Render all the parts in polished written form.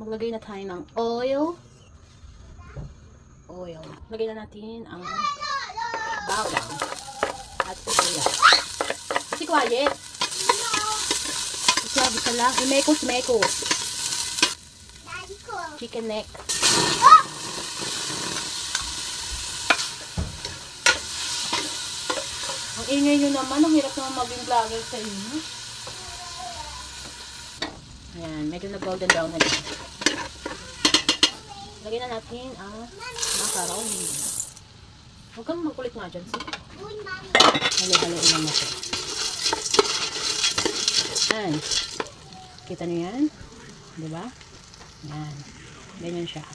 Maglagay na tayo ng oil. Lagay na natin ang bawang at sibuyas. Kasi quiet. Isa lang. Mekos. Chicken neck. Ang ingay nyo naman. Ang hirap naman maging vlogger sa inyo. Ayan. Medyo nag-golden brown na din. Lagyan na natin ang macaroni. Huwag kang magkulit nga dyan. Halo-haloin lang natin. Ayan. Kita nyo yan? Diba? Yan. Ganyan siya.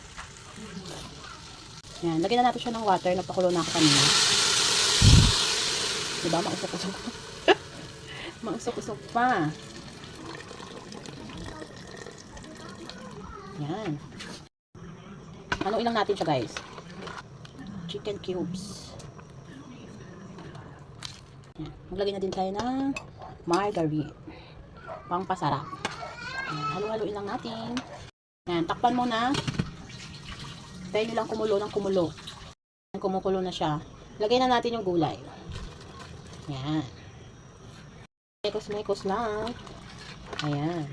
Yan. Lagyan na natin siya ng water. Nagpakulo na ako kanina. Diba? Mausok-usok pa. Mausok-usok pa. Yan. Haluin lang natin siya, guys. Chicken cubes. Yan. Maglagay na din tayo ng margarine. Pangpasarap. Halu-haluin lang natin. Yan, takpan mo na. Tayo nyo lang kumulo ng kumulo. Kumukulo na siya. Lagay na natin yung gulay. Yan. Mekos-mekos lang. Ayan.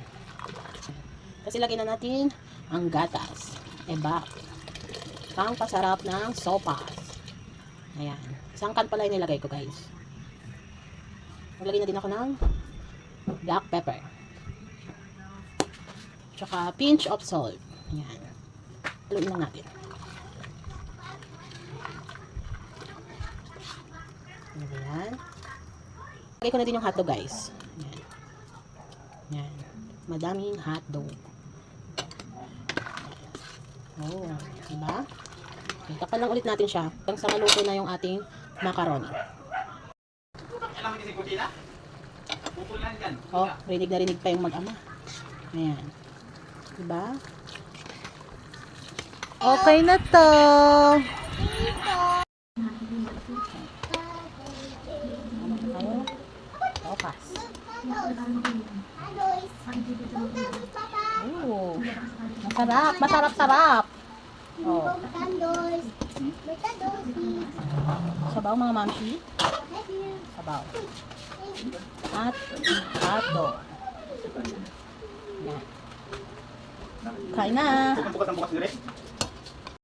Kasi lagay na natin ang gatas. Ebak. Pangpasarap ng sopas. Ayan. Isang can pala yung nilagay ko, guys. Maglagay na din ako ng black pepper. Tsaka pinch of salt. Ayan. Haluin lang natin. Ayan. Lagay ko na din yung hotdog, guys. Ayan. Ayan. Madaming hotdog. Oh, diba? Okay, takpan lang ulit natin siya hanggang sa maluto na yung ating macaroni. Oh, rinig na rinig pa yung mag-ama. Ayan. Diba? Okay na to. Opas. Oh, masarap. Oh. Sabaw mga mamsi. Sabaw. At hotdog. Yan. Kain na. Bukas ang bukas dire.